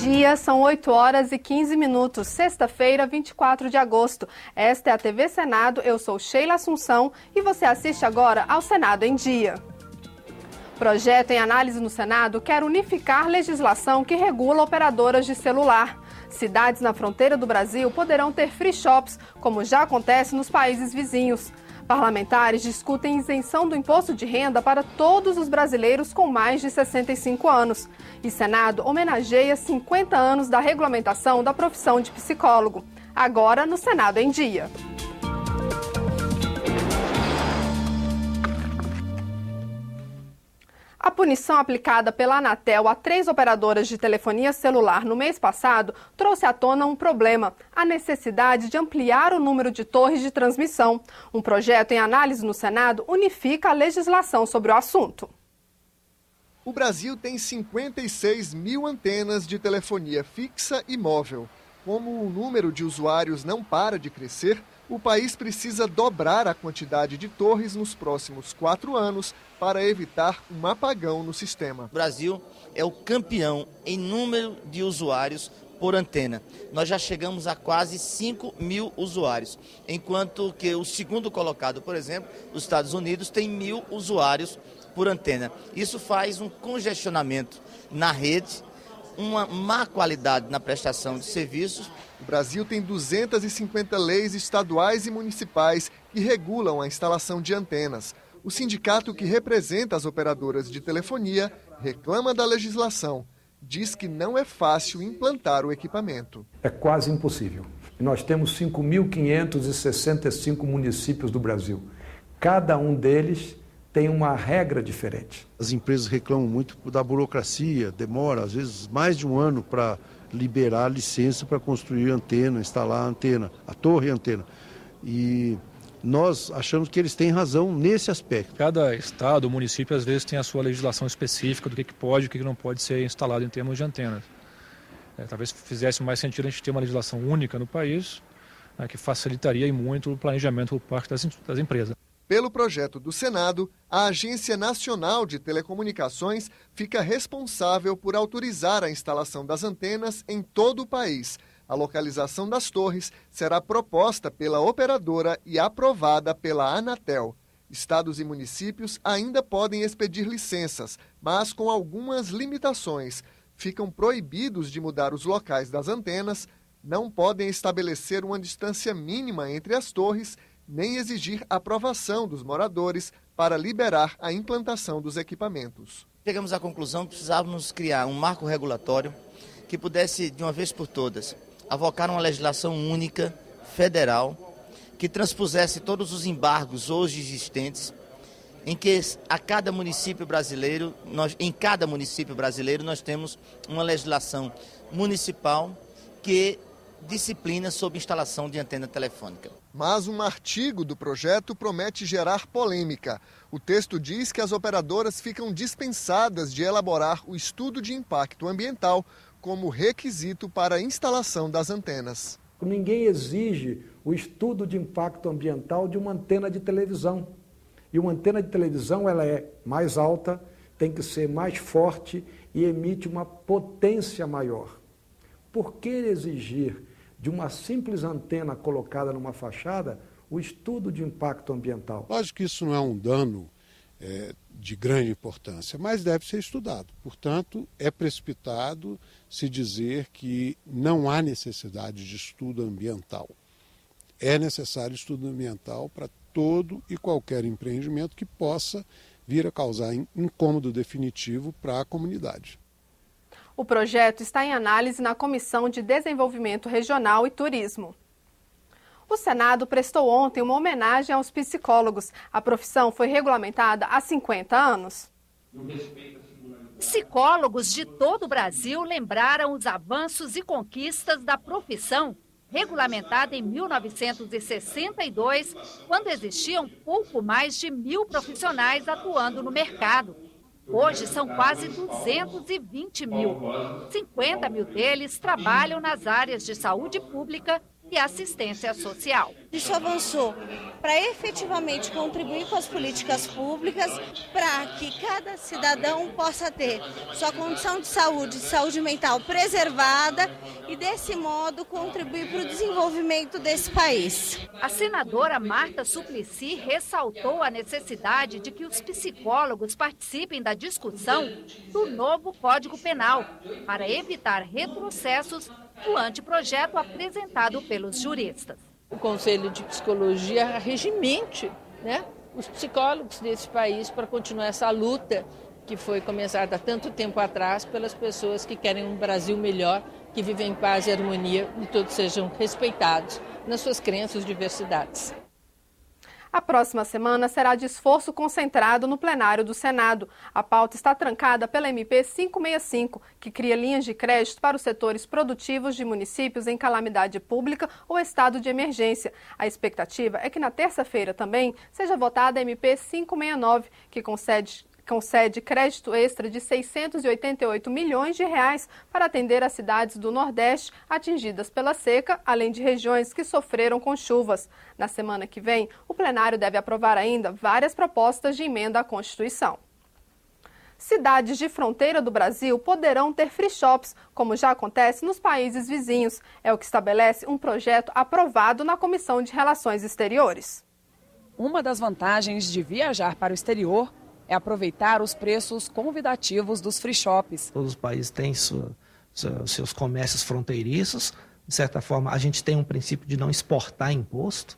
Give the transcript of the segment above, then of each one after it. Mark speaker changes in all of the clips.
Speaker 1: dia, são 8 horas e 15 minutos, sexta-feira, 24 de agosto. Esta é a TV Senado, eu sou Sheila Assunção e você assiste agora ao Senado em Dia. Projeto em análise no Senado quer unificar legislação que regula operadoras de celular. Cidades na fronteira do Brasil poderão ter free shops, como já acontece nos países vizinhos. Parlamentares discutem isenção do imposto de renda para todos os brasileiros com mais de 65 anos. E Senado homenageia 50 anos da regulamentação da profissão de psicólogo. Agora no Senado em Dia. A punição aplicada pela Anatel a 3 operadoras de telefonia celular no mês passado trouxe à tona um problema: a necessidade de ampliar o número de torres de transmissão. Um projeto em análise no Senado unifica a legislação sobre o assunto.
Speaker 2: O Brasil tem 56 mil antenas de telefonia fixa e móvel. Como o número de usuários não para de crescer, o país precisa dobrar a quantidade de torres nos próximos 4 anos para evitar um apagão no sistema.
Speaker 3: O Brasil é o campeão em número de usuários por antena. Nós já chegamos a quase 5 mil usuários, enquanto que o segundo colocado, por exemplo, os Estados Unidos, tem 1.000 usuários por antena. Isso faz um congestionamento na rede, uma má qualidade na prestação de serviços.
Speaker 2: O Brasil tem 250 leis estaduais e municipais que regulam a instalação de antenas. O sindicato que representa as operadoras de telefonia reclama da legislação. Diz que não é fácil implantar o equipamento.
Speaker 4: É quase impossível. Nós temos 5.565 municípios do Brasil. Cada um deles tem uma regra diferente.
Speaker 5: As empresas reclamam muito da burocracia, demora às vezes mais de um ano para liberar a licença para construir antena, instalar a antena, a torre e a antena. E nós achamos que eles têm razão nesse aspecto.
Speaker 6: Cada estado, município, às vezes tem a sua legislação específica do que pode e o que não pode ser instalado em termos de antenas. Talvez fizesse mais sentido a gente ter uma legislação única no país, que facilitaria muito o planejamento por parte das empresas.
Speaker 2: Pelo projeto do Senado, a Agência Nacional de Telecomunicações fica responsável por autorizar a instalação das antenas em todo o país. A localização das torres será proposta pela operadora e aprovada pela Anatel. Estados e municípios ainda podem expedir licenças, mas com algumas limitações. Ficam proibidos de mudar os locais das antenas, não podem estabelecer uma distância mínima entre as torres, nem exigir aprovação dos moradores para liberar a implantação dos equipamentos.
Speaker 3: Chegamos à conclusão que precisávamos criar um marco regulatório que pudesse, de uma vez por todas, avocar uma legislação única, federal, que transpusesse todos os embargos hoje existentes, em que em cada município brasileiro nós temos uma legislação municipal que disciplina sobre instalação de antena telefônica.
Speaker 2: Mas um artigo do projeto promete gerar polêmica. O texto diz que as operadoras ficam dispensadas de elaborar o estudo de impacto ambiental como requisito para a instalação das antenas.
Speaker 4: Ninguém exige o estudo de impacto ambiental de uma antena de televisão. E uma antena de televisão ela é mais alta, tem que ser mais forte e emite uma potência maior. Por que exigir de uma simples antena colocada numa fachada o estudo de impacto ambiental?
Speaker 5: Lógico que isso não é um dano de grande importância, mas deve ser estudado. Portanto, é precipitado se dizer que não há necessidade de estudo ambiental. É necessário estudo ambiental para todo e qualquer empreendimento que possa vir a causar incômodo definitivo para a comunidade.
Speaker 1: O projeto está em análise na Comissão de Desenvolvimento Regional e Turismo. O Senado prestou ontem uma homenagem aos psicólogos. A profissão foi regulamentada há 50 anos.
Speaker 7: Psicólogos de todo o Brasil lembraram os avanços e conquistas da profissão, regulamentada em 1962, quando existiam pouco mais de 1.000 profissionais atuando no mercado. Hoje são quase 220 mil. 50 mil deles trabalham nas áreas de saúde pública e assistência social.
Speaker 8: Isso avançou para efetivamente contribuir com as políticas públicas para que cada cidadão possa ter sua condição de saúde mental preservada e, desse modo, contribuir para o desenvolvimento desse país.
Speaker 7: A senadora Marta Suplicy ressaltou a necessidade de que os psicólogos participem da discussão do novo Código Penal para evitar retrocessos do anteprojeto apresentado pelos juristas.
Speaker 9: O Conselho de Psicologia regimente, os psicólogos desse país para continuar essa luta que foi começada há tanto tempo atrás pelas pessoas que querem um Brasil melhor, que vivem em paz e harmonia e todos sejam respeitados nas suas crenças e diversidades.
Speaker 1: A próxima semana será de esforço concentrado no plenário do Senado. A pauta está trancada pela MP 565, que cria linhas de crédito para os setores produtivos de municípios em calamidade pública ou estado de emergência. A expectativa é que na terça-feira também seja votada a MP 569, que concede crédito extra de R$ 688 milhões para atender as cidades do Nordeste atingidas pela seca, além de regiões que sofreram com chuvas. Na semana que vem, o plenário deve aprovar ainda várias propostas de emenda à Constituição. Cidades de fronteira do Brasil poderão ter free shops, como já acontece nos países vizinhos. É o que estabelece um projeto aprovado na Comissão de Relações Exteriores.
Speaker 10: Uma das vantagens de viajar para o exterior é aproveitar os preços convidativos dos free shops.
Speaker 11: Todos os países têm seus comércios fronteiriços. De certa forma, a gente tem um princípio de não exportar imposto.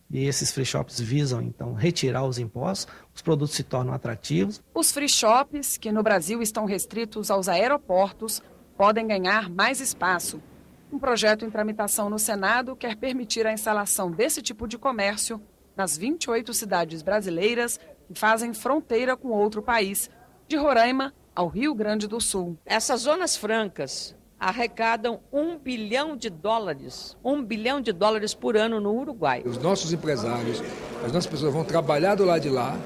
Speaker 11: E esses free shops visam, então, retirar os impostos. Os produtos se tornam atrativos.
Speaker 10: Os free shops, que no Brasil estão restritos aos aeroportos, podem ganhar mais espaço. Um projeto em tramitação no Senado quer permitir a instalação desse tipo de comércio nas 28 cidades brasileiras que fazem fronteira com outro país, de Roraima ao Rio Grande do Sul.
Speaker 12: Essas zonas francas arrecadam $1 bilhão, $1 bilhão por ano no Uruguai.
Speaker 13: Os nossos empresários, as nossas pessoas vão trabalhar do lado de lá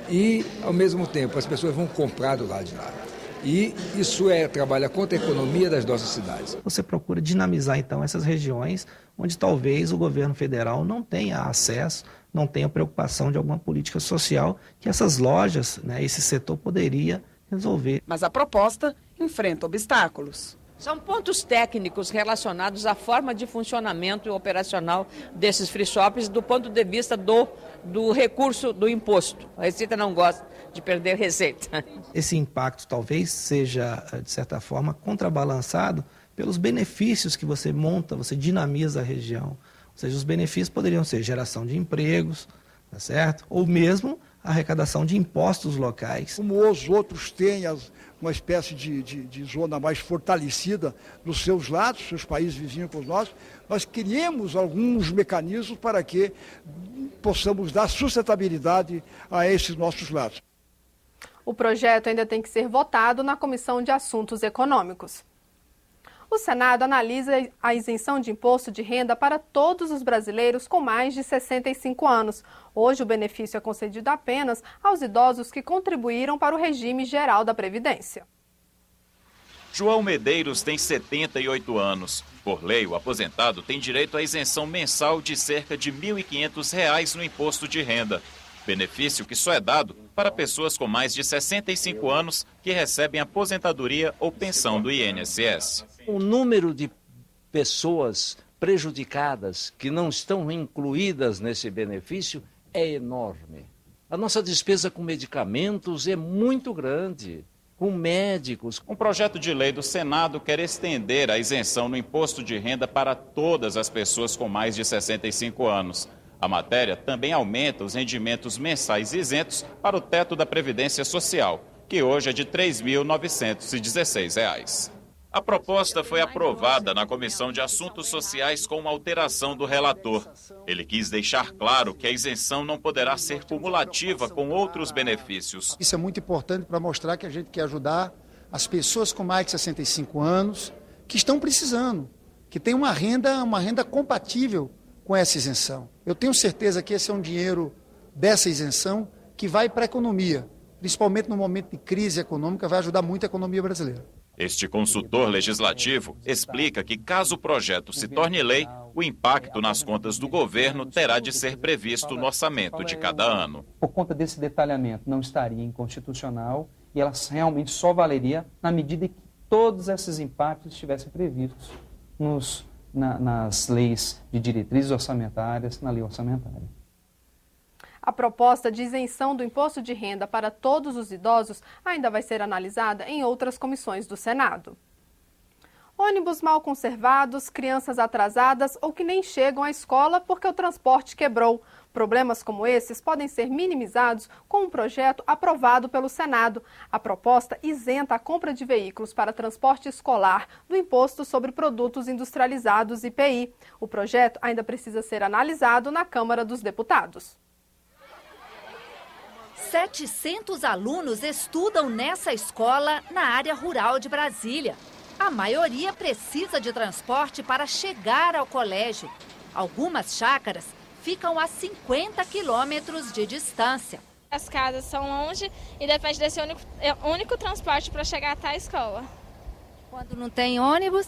Speaker 13: e, ao mesmo tempo, as pessoas vão comprar do lado de lá. E isso trabalha contra a economia das nossas cidades.
Speaker 11: Você procura dinamizar, então, essas regiões onde talvez o governo federal não tenha acesso, não tenha preocupação de alguma política social que essas lojas, esse setor poderia resolver.
Speaker 10: Mas a proposta enfrenta obstáculos.
Speaker 12: São pontos técnicos relacionados à forma de funcionamento operacional desses free shops do ponto de vista do recurso do imposto. A Receita não gosta de perder receita.
Speaker 11: Esse impacto talvez seja, de certa forma, contrabalançado pelos benefícios que você monta, você dinamiza a região. Ou seja, os benefícios poderiam ser geração de empregos, tá certo? Ou mesmo a arrecadação de impostos locais.
Speaker 14: Como os outros têm uma espécie de zona mais fortalecida nos seus lados, seus países vizinhos com os nossos, nós criamos alguns mecanismos para que possamos dar sustentabilidade a esses nossos lados.
Speaker 1: O projeto ainda tem que ser votado na Comissão de Assuntos Econômicos. O Senado analisa a isenção de imposto de renda para todos os brasileiros com mais de 65 anos. Hoje, o benefício é concedido apenas aos idosos que contribuíram para o regime geral da Previdência.
Speaker 15: João Medeiros tem 78 anos. Por lei, o aposentado tem direito à isenção mensal de cerca de R$ 1.500 no imposto de renda. Benefício que só é dado para pessoas com mais de 65 anos que recebem aposentadoria ou pensão do INSS.
Speaker 16: O número de pessoas prejudicadas que não estão incluídas nesse benefício é enorme. A nossa despesa com medicamentos é muito grande, com médicos.
Speaker 15: Um projeto de lei do Senado quer estender a isenção no imposto de renda para todas as pessoas com mais de 65 anos. A matéria também aumenta os rendimentos mensais isentos para o teto da Previdência Social, que hoje é de R$ 3.916. A proposta foi aprovada na Comissão de Assuntos Sociais com uma alteração do relator. Ele quis deixar claro que a isenção não poderá ser cumulativa com outros benefícios.
Speaker 17: Isso é muito importante para mostrar que a gente quer ajudar as pessoas com mais de 65 anos que estão precisando, que têm uma renda compatível com essa isenção. Eu tenho certeza que esse é um dinheiro dessa isenção que vai para a economia, principalmente no momento de crise econômica, vai ajudar muito a economia brasileira.
Speaker 15: Este consultor legislativo explica que, caso o projeto se torne lei, o impacto nas contas do governo terá de ser previsto no orçamento de cada ano.
Speaker 18: Por conta desse detalhamento, não estaria inconstitucional e ela realmente só valeria na medida que todos esses impactos estivessem previstos nas leis de diretrizes orçamentárias, na lei orçamentária.
Speaker 1: A proposta de isenção do imposto de renda para todos os idosos ainda vai ser analisada em outras comissões do Senado. Ônibus mal conservados, crianças atrasadas ou que nem chegam à escola porque o transporte quebrou. Problemas como esses podem ser minimizados com um projeto aprovado pelo Senado. A proposta isenta a compra de veículos para transporte escolar do Imposto sobre Produtos Industrializados, IPI. O projeto ainda precisa ser analisado na Câmara dos Deputados.
Speaker 7: 700 alunos estudam nessa escola na área rural de Brasília. A maioria precisa de transporte para chegar ao colégio. Algumas chácaras ficam a 50 quilômetros de distância.
Speaker 19: As casas são longe e depende desse único transporte para chegar até a escola.
Speaker 7: Quando não tem ônibus?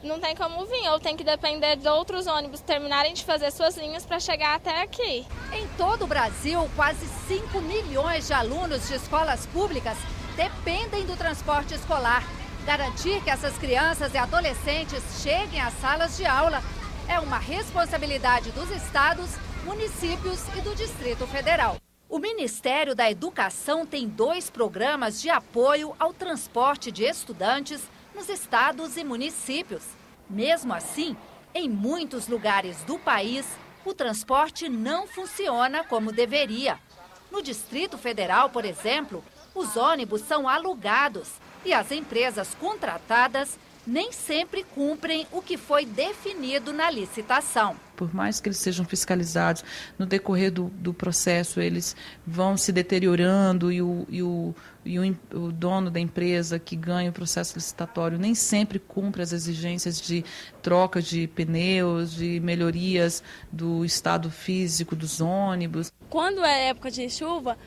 Speaker 19: Não tem como vir, ou tem que depender de outros ônibus terminarem de fazer suas linhas para chegar até aqui.
Speaker 7: Em todo o Brasil, quase 5 milhões de alunos de escolas públicas dependem do transporte escolar. Garantir que essas crianças e adolescentes cheguem às salas de aula é uma responsabilidade dos estados, municípios e do Distrito Federal. O Ministério da Educação tem 2 programas de apoio ao transporte de estudantes nos estados e municípios. Mesmo assim, em muitos lugares do país, o transporte não funciona como deveria. No Distrito Federal, por exemplo, os ônibus são alugados e as empresas contratadas nem sempre cumprem o que foi definido na licitação.
Speaker 20: Por mais que eles sejam fiscalizados, no decorrer do processo eles vão se deteriorando e o dono da empresa que ganha o processo licitatório nem sempre cumpre as exigências de troca de pneus, de melhorias do estado físico dos ônibus.
Speaker 19: Quando é época de chuva,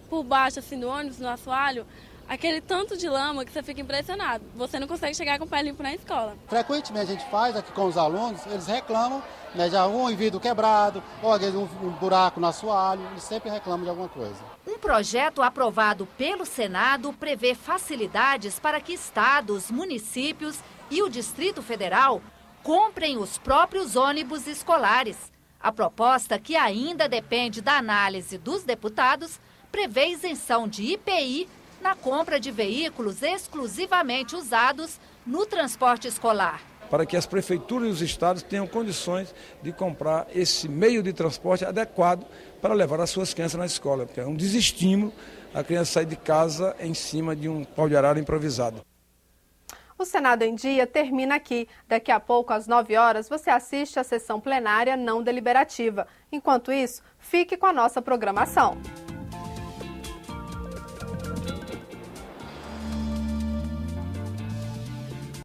Speaker 19: por baixo assim, do ônibus, no assoalho, aquele tanto de lama que você fica impressionado. Você não consegue chegar com o pé limpo na escola.
Speaker 21: Frequentemente a gente faz aqui com os alunos, eles reclamam, né, de algum vidro quebrado, ou um buraco no assoalho, eles sempre reclamam de alguma coisa.
Speaker 7: Um projeto aprovado pelo Senado prevê facilidades para que estados, municípios e o Distrito Federal comprem os próprios ônibus escolares. A proposta, que ainda depende da análise dos deputados, prevê isenção de IPI na compra de veículos exclusivamente usados no transporte escolar.
Speaker 13: Para que as prefeituras e os estados tenham condições de comprar esse meio de transporte adequado para levar as suas crianças na escola, porque é um desestímulo a criança sair de casa em cima de um pau de arara improvisado.
Speaker 1: O Senado em Dia termina aqui. Daqui a pouco, às 9 horas, você assiste à sessão plenária não deliberativa. Enquanto isso, fique com a nossa programação.